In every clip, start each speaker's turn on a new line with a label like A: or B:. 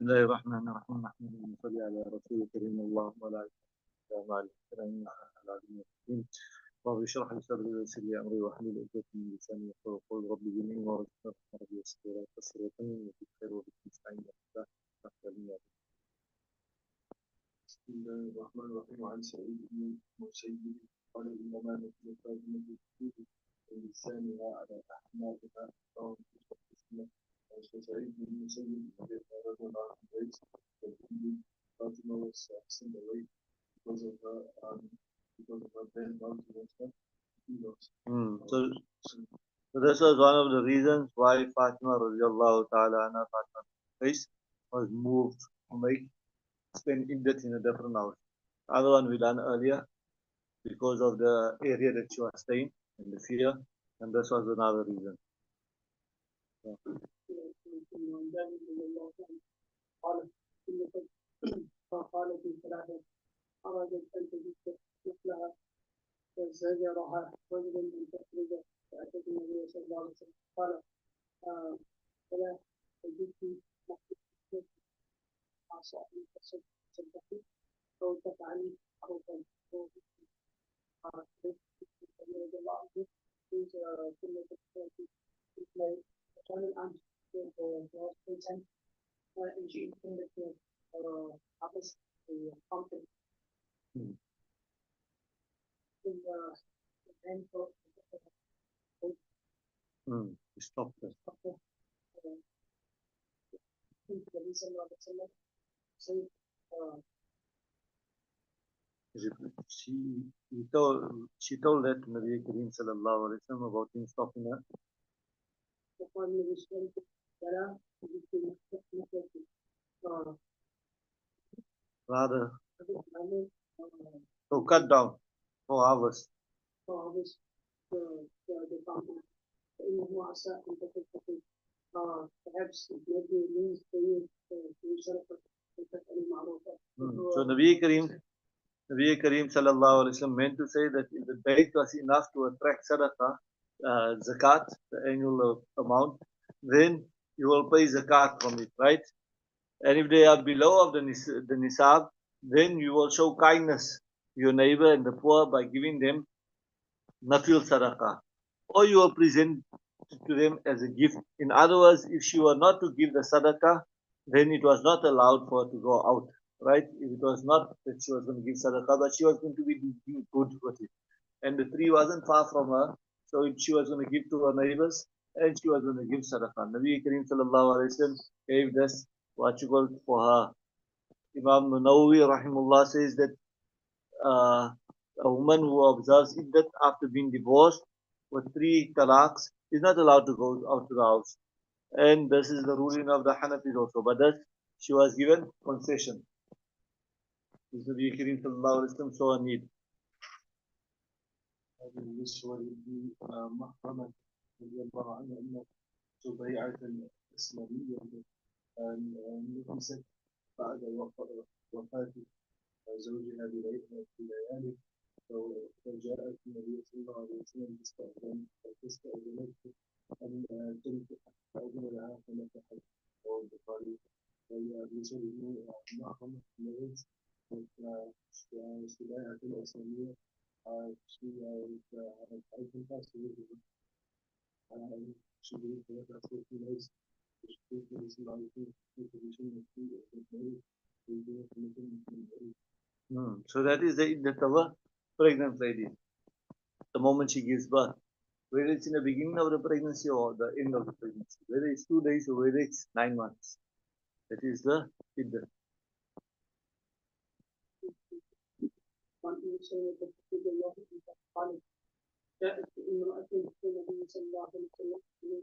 A: بسم الله الرحمن الرحيم نحمده ونصلي على رسول الكريم اللهم لا علم مع الكريم على الدين رب اشرح لي صدري ويسر لي امري واحلل عقدة من لساني يفقهوا قولي رب زدني وارزقنا ربي يسر ولا تسر وتمم وفي خير وفي مستعين بسم الله الرحمن الرحيم وعن سعيد بن موسيجي قال انما نحن فاطمه الوجود ولسانها على احنافها فهم في سعيد بن موسيجي رضي الله عنه Fatima was sent away because of her then so this was one of the reasons why Fatima radiallahu ta'ala anha Fatima's face was moved to make spend iddat in a different house. The other one we done earlier because of the area that she was staying and the fear, and this was another reason.
B: فقالت ثلاثة أرادت أن تجد مثلها فزجرها رجل من تخرج فأتت النبي صلى الله عليه وسلم قال فلا تجدت عصا أن تصدقي أو تفعلي معروفا رضي الله عنه كل كان الآن and she intended to harvest the pumpkin in the rainfall.
A: Stop this. She told that Nabi Kareem sallallahu alaihi wasallam about him stopping her. Rather, to cut down for harvest. Perhaps it may be means for you So Nabi Kareem sallallahu alaihi wasallam meant to say that if the bait was enough to attract sadaqah, zakat, the annual amount, then you will pay zakat from it, right? And if they are below of the nisab, then you will show kindness to your neighbor and the poor by giving them nafil sadaqah. Or you will present to them as a gift. In other words, if she were not to give the sadaqah, then it was not allowed for her to go out, right? If it was not that she was going to give sadaqah, but she was going to be doing good with it. And the tree wasn't far from her, so she was going to give to her neighbors, and she was going to give sadaqah. Nabi Kareem sallallahu alayhi wa sallam gave this what you call for her. Imam Nawawi rahimullah says that a woman who observes iddat after being divorced with 3 talaqs is not allowed to go out to the house. And this is the ruling of the Hanafis also. But that she was given concession. This Nabi Kareem sallallahu alayhi wa sallam saw a need. نفست بعد وفاة زوجها بليالي فجاءت النبي صلى الله عليه وسلم فاستأذنته أن تنكح فأذن لها فنكحت رواه البخاري وهي بسبب معهم الناس سباعة الأسلامية So that is the iddat of a pregnant lady. The moment she gives birth, whether it's in the beginning of the pregnancy or the end of the pregnancy, whether it's 2 days or whether it's 9 months, that is the iddat. جاءت امرأة النبي صلى الله عليه وسلم ومن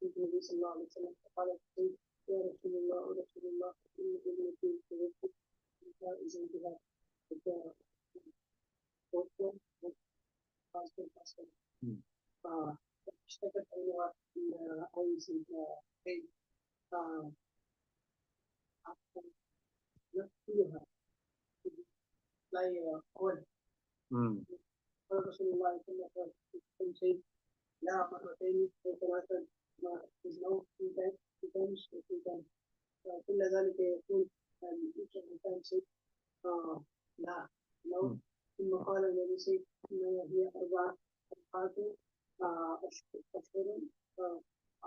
A: النبي صلى الله عليه وسلم فقالت يا رسول الله إن ابنتي توفت من زوجها فاشتكت عينها إلى عوز كي نقتلها لا يقول قال رسول الله صلى الله عليه وسلم لا مرتين أو ثلاثا is no feedback
B: قال النبي صلى الله عليه وسلم هي أربعة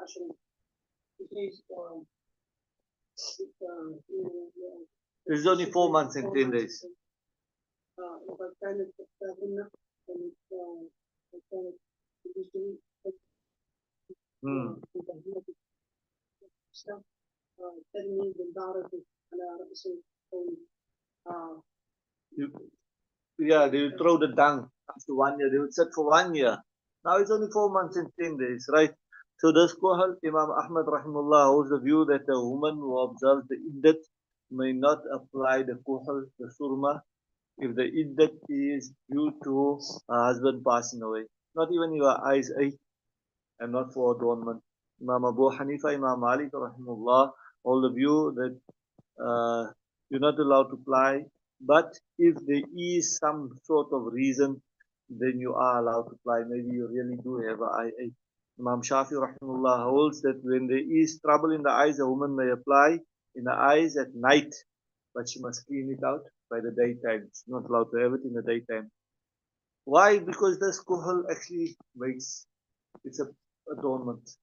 B: أشهر 10.
A: It's only 4 months and 10 days.
B: وقد كانت إحداهن كانت تجري ترمي بالبعرة على رأس القوم.
A: Yeah, they would throw the dung after 1 year. They would sit for 1 year. Now it's only 4 months and 10 days, right? So this Kuhal, Imam Ahmad rahimullah holds the view that a woman who observes the iddat may not apply the Kuhal, the surma, if the iddat is due to her husband passing away. Not even if her eyes ache and not for adornment. Imam Abu Hanifa, Imam Malik rahimullah hold the view that you're not allowed to apply. But if there is some sort of reason, then you are allowed to apply. Maybe you really do have an eye ache. Imam Shafi rahimahullah holds that when there is trouble in the eyes, a woman may apply in the eyes at night, but she must clean it out by the daytime. She's not allowed to have it in the daytime. Why? Because this kuhul actually makes, it's a adornment.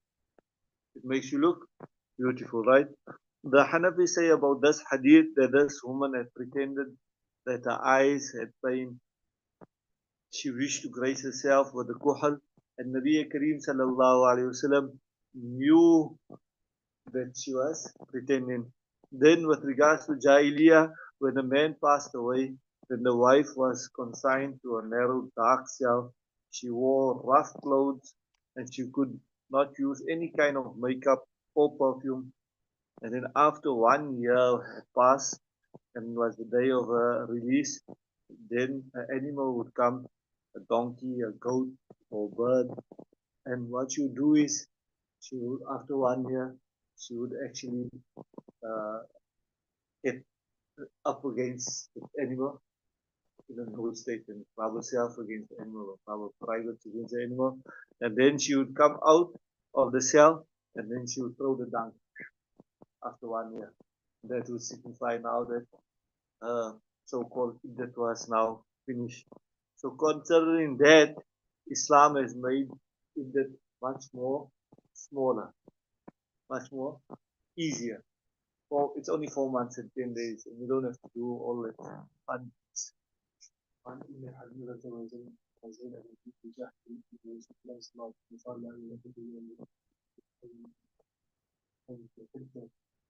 A: It makes you look beautiful, right? The Hanafi say about this hadith that this woman had pretended that her eyes had pain. She wished to grace herself with the kuhal, and Nabi Kareem sallallahu alayhi wasallam knew that she was pretending. Then with regards to Jahiliyyah, when a man passed away, then the wife was consigned to a narrow dark cell. She wore rough clothes and she could not use any kind of makeup or perfume. And then after 1 year had passed and was the day of her release, then an animal would come, a donkey, a goat, or bird. And what she would do is, she would, after 1 year, she would actually get up against the animal in a good state and rub herself against the animal or rub her private against the animal. And then she would come out of the cell and then she would throw the dung after 1 year. That would signify now that so-called iddat was now finished. So considering that, Islam has made iddat much more smaller, much more easier. It's only 4 months and 10 days, and you don't have to do all that fun things.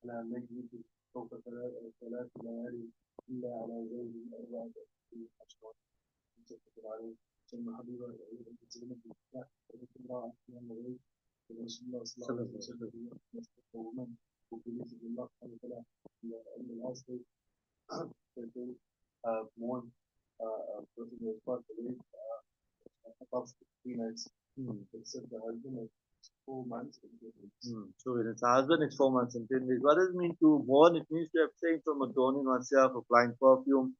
B: لا نجد فوق 3 ليالي إلا على زوج 4 أشهر متفق عليه. ثم حبيبه زينب بالله رضي الله عنها النبي رسول الله صلى الله عليه وسلم يستقومن وبيت الله سبحانه وتعالى أن الأصل تكون مون بروتين الفات اللي above 3 nights except the husband 4 months.
A: So when it's a husband, it's 4 months and 10 days. What does it mean to mourn? It means to abstain from adorning oneself, applying perfume,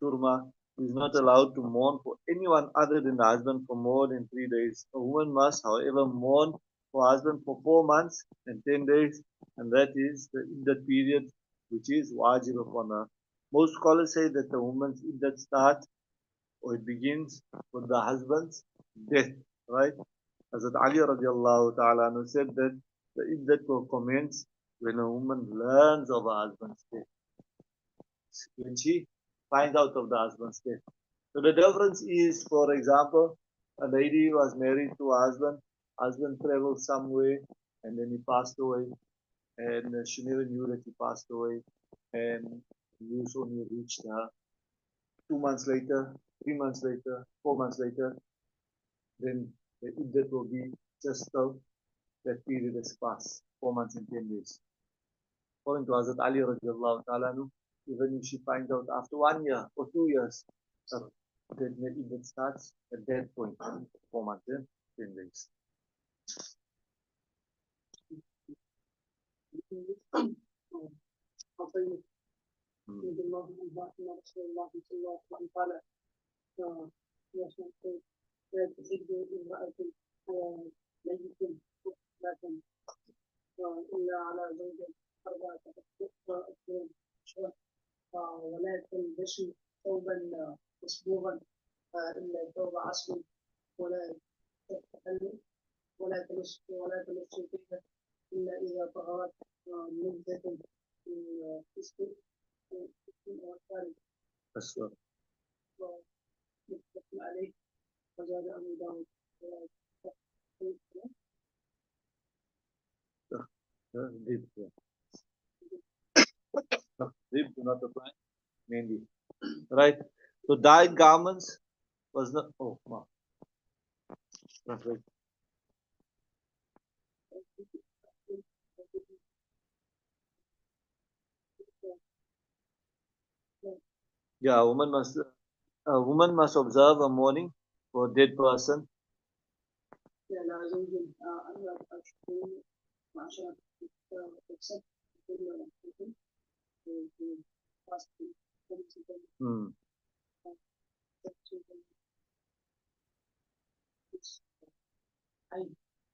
A: turma. He is not allowed to mourn for anyone other than the husband for more than 3 days. A woman must, however, mourn for husband for 4 months and 10 days, and that is the iddat period, which is wajib upon her. Most scholars say that the woman's iddat starts or it begins with the husband's death, right? Hazrat Ali radiallahu ta'ala anhu said that the iddat will commence when a woman learns of her husband's death. When she finds out of the husband's death. So the difference is, for example, a lady was married to a husband traveled somewhere and then he passed away and she never knew that he passed away and news only reached her 2 months later, 3 months later, 4 months later, then the iddat will be just till that period has passed, 4 months and 10 days. According to Hazrat Ali radiallahu ta'ala, even if she finds out after 1 year or 2 years, then the iddat starts at that point, 4 months and 10 days.
B: لا تحب امرأة ميت لكن إلا على زوج 4 أشهر ولا تلبس ثوبا مصبوغا إلا ثوب عصر ولا تتحلل ولا تمس فيها إلا إذا طهرت نبذة من فسق أو خارج. متفق عليه وزاد أبو داود.
A: Zip do not apply mainly. Right. So dyed garments was not. Oh, no. Right. Yeah, a woman must observe a mourning for a dead person.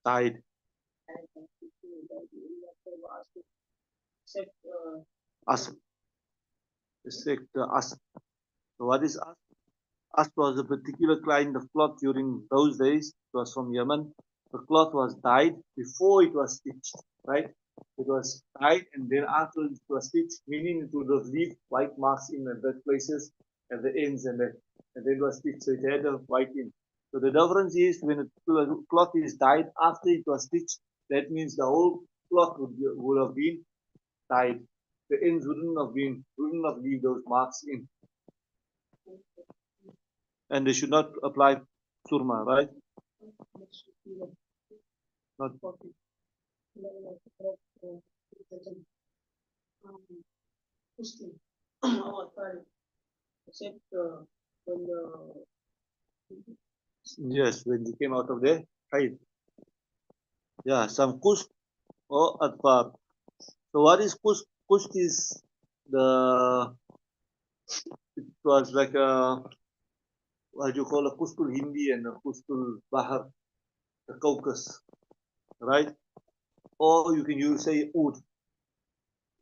A: Tied. Asp. Asp. So what is asp? Asp was a particular kind of cloth during those days. It was from Yemen. The cloth was dyed before it was stitched, right? It was dyed and then after it was stitched, meaning it would have left white marks in the places at the ends and then it was stitched, so it had a white in. So the difference is when a cloth is dyed after it was stitched, that means the whole cloth would have been dyed. The ends wouldn't have leave those marks in. And they should not apply surma, right? Not.
B: Except when the
A: Yes, when you came out of the haid. Yeah, some kush or adfar. So what is kush? Kush is it was like a, what do you call a kustul Hindi and a kustul Bahar, the Caucasus, right? Or you can use say oud.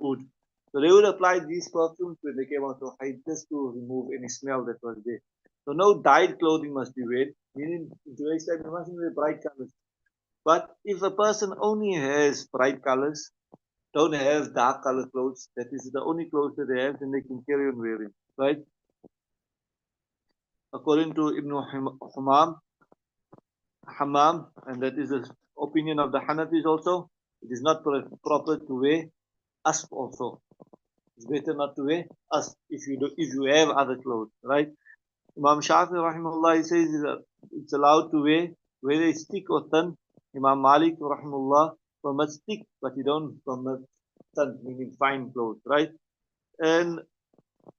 A: Oud. So they would apply these perfumes when they came out of haid just to remove any smell that was there. So no dyed clothing must be wear, meaning in today's time you mustn't wear bright colors. But if a person only has bright colors, don't have dark color clothes, that is the only clothes that they have, then they can carry on wearing, right? According to Ibn Hammam, and that is the opinion of the Hanafis also, it is not proper to wear asp also. It's better not to wear asp if you have other clothes, right? Imam Shafi rahimahullah says it's allowed to wear whether it's thick or thin. Imam Malik rahimahullah permits thick, but you don't permit thin, meaning fine clothes, right? And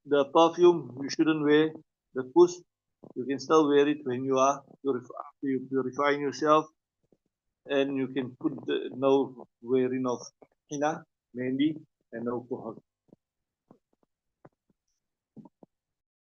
A: the perfume you shouldn't wear. The push you can still wear it when you are purifying yourself, and you can put no wearing of henna, mainly, and no alcohol.